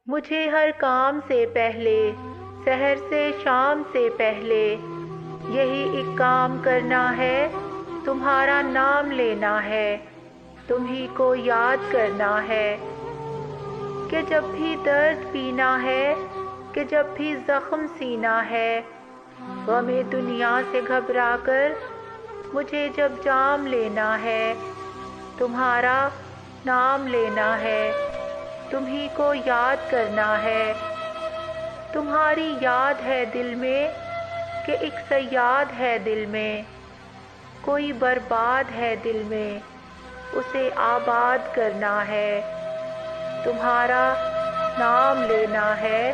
مجھے ہر کام سے پہلے، سحر سے شام سے پہلے، یہی ایک کام کرنا ہے، تمہارا نام لینا ہے، تمہیں کو یاد کرنا ہے، کہ جب بھی درد پینا ہے، کہ جب بھی زخم سینا ہے، غم دنیا سے گھبرا کر مجھے جب جام لینا ہے، تمہارا نام لینا ہے، تمہیں کو یاد کرنا ہے، تمہاری یاد ہے دل میں کہ ایک صیاد ہے دل میں، کوئی برباد ہے دل میں، اسے آباد کرنا ہے، تمہارا نام لینا ہے،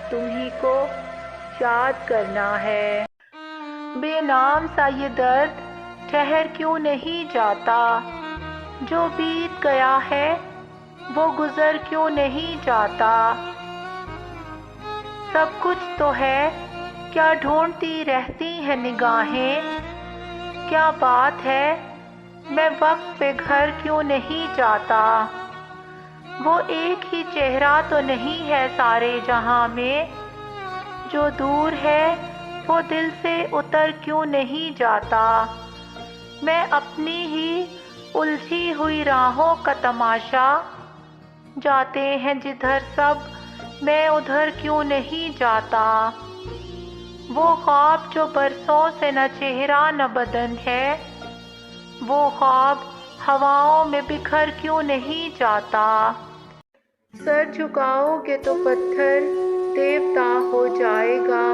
تمہیں کو یاد کرنا ہے۔ بے نام سا یہ درد ٹھہر کیوں نہیں جاتا، جو بیت گیا ہے وہ گزر کیوں نہیں جاتا، سب کچھ تو ہے کیا ڈھونڈتی رہتی ہیں نگاہیں، کیا بات ہے میں وقت پہ گھر کیوں نہیں جاتا، وہ ایک ہی چہرہ تو نہیں ہے سارے جہاں میں، جو دور ہے وہ دل سے اتر کیوں نہیں جاتا، میں اپنی ہی الجھی ہوئی راہوں کا تماشا، جاتے ہیں جدھر سب میں ادھر کیوں نہیں جاتا، وہ خواب جو برسوں سے نہ چہرہ نہ بدن ہے، وہ خواب ہواؤں میں بکھر کیوں نہیں جاتا، سر جھکاؤ گے تو پتھر دیوتا ہو جائے گا،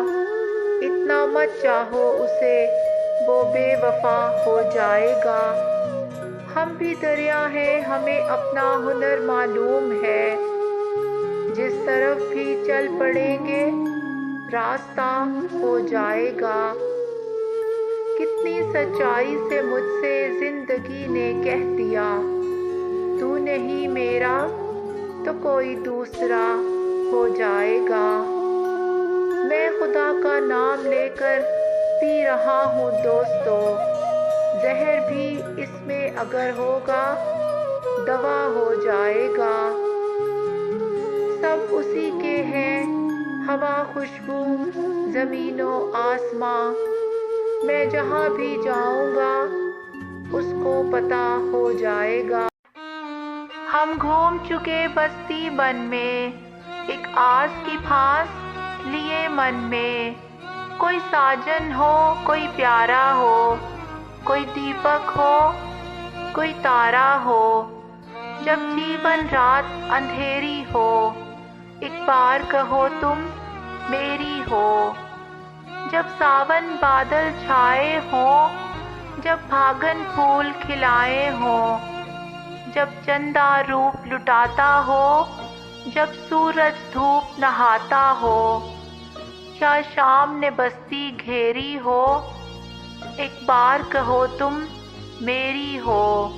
اتنا مت چاہو اسے وہ بے وفا ہو جائے گا، ہم بھی دریا ہیں ہمیں اپنا ہنر معلوم ہے، جس طرف بھی چل پڑیں گے راستہ ہو جائے گا، کتنی سچائی سے مجھ سے زندگی نے کہہ دیا، تو نہیں میرا تو کوئی دوسرا ہو جائے گا، میں خدا کا نام لے کر پی رہا ہوں دوستو، زہر بھی اس میں اگر ہوگا دوا ہو جائے گا، سب اسی کے ہیں ہوا خوشبو زمین و آسماں، میں جہاں بھی جاؤں گا اس کو پتہ ہو جائے گا، ہم گھوم چکے بستی بن میں، ایک آس کی پھانس لیے من میں، کوئی ساجن ہو کوئی پیارا ہو، کوئی دیپک ہو کوئی تارا ہو، جب جیون رات اندھیری ہو، ایک بار کہو تم میری ہو، جب ساون بادل چھائے ہوں، جب بھاگن پھول کھلائے ہوں، جب چندہ روپ لٹاتا ہو، جب سورج دھوپ نہاتا ہو، یا شام نے بستی گھیری ہو، ایک بار کہو تم میری ہو،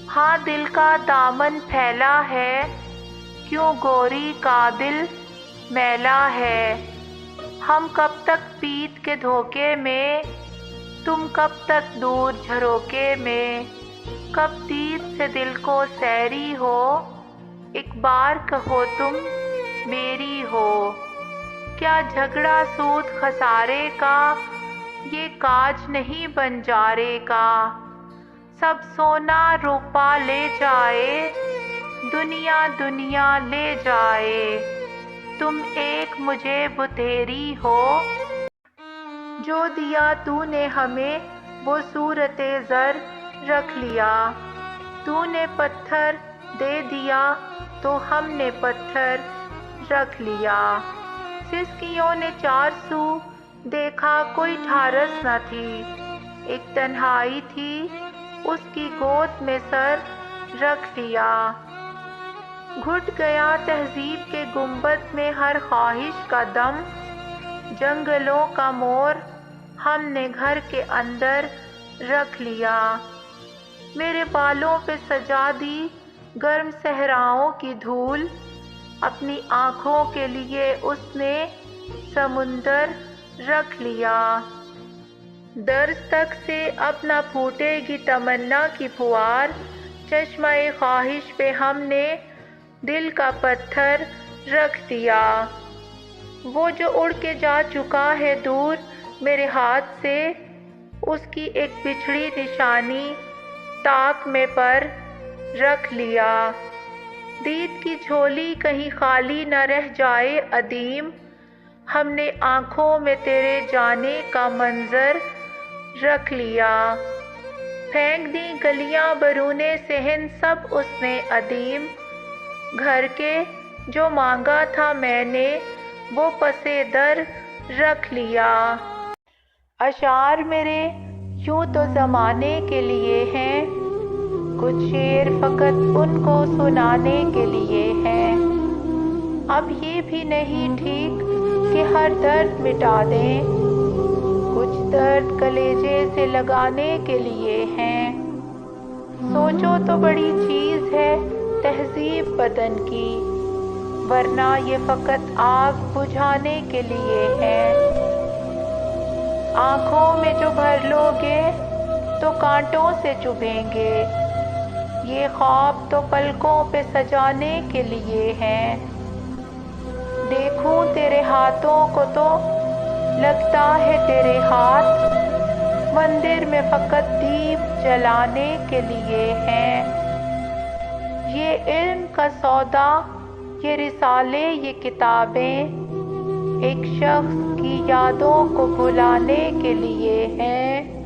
ہاں دل کا دامن پھیلا ہے، کیوں گوری کا دل میلا ہے، ہم کب تک پیت کے دھوکے میں، تم کب تک دور جھروکے میں، کب دید سے دل کو سیری ہو، ایک بار کہو تم میری ہو، کیا جھگڑا سود خسارے کا، یہ کاج نہیں بنجارے کا، سب سونا روپا لے جائے، دنیا دنیا لے جائے، تم ایک مجھے بتیری ہو، جو دیا تو نے ہمیں وہ صورت زر رکھ لیا، تو نے پتھر دے دیا تو ہم نے پتھر رکھ لیا، سسکیوں نے چار سو دیکھا کوئی ڈھارس نہ تھی، ایک تنہائی تھی اس کی گود میں سر رکھ لیا، گھٹ گیا تہذیب کے گنبد میں ہر خواہش کا دم، جنگلوں کا مور ہم نے گھر کے اندر رکھ لیا، میرے بالوں پہ سجا دی گرم صحراؤں کی دھول، اپنی آنکھوں کے لیے اس نے سمندر رکھ لیا، درس تک سے اب نہ پھوٹے گی تمنا کی پھوار، چشمہ خواہش پہ ہم نے دل کا پتھر رکھ دیا۔ وہ جو اڑ کے جا چکا ہے دور میرے ہاتھ سے، اس کی ایک بچھڑی نشانی طاق میں پر رکھ لیا۔ دید کی جھولی کہیں خالی نہ رہ جائے عدیم، ہم نے آنکھوں میں تیرے جانے کا منظر رکھ لیا۔ پھینک دیں گلیاں بیرونے صحن سب اس نے عدیم، گھر کے جو مانگا تھا میں نے وہ پسے در رکھ لیا۔ اشعار میرے یوں تو زمانے کے لیے ہیں، کچھ شعر فقط ان کو سنانے کے لیے ہیں۔ اب یہ بھی نہیں ٹھیک کہ ہر درد مٹا دیں، کچھ درد کلیجے سے لگانے کے لیے ہیں۔ سوچو تو بڑی چیز ہے تہذیب بدن کی، ورنہ یہ فقط آگ بجھانے کے لیے ہے۔ آنکھوں میں جو بھر لو گے تو کانٹوں سے چبھیں گے، یہ خواب تو پلکوں پہ سجانے کے لیے ہیں۔ دیکھوں تیرے ہاتھوں کو تو لگتا ہے تیرے ہاتھ مندر میں فقط دیپ جلانے کے لیے ہیں۔ یہ علم کا سودا، یہ رسالے، یہ کتابیں ایک شخص کی یادوں کو بھلانے کے لیے ہیں۔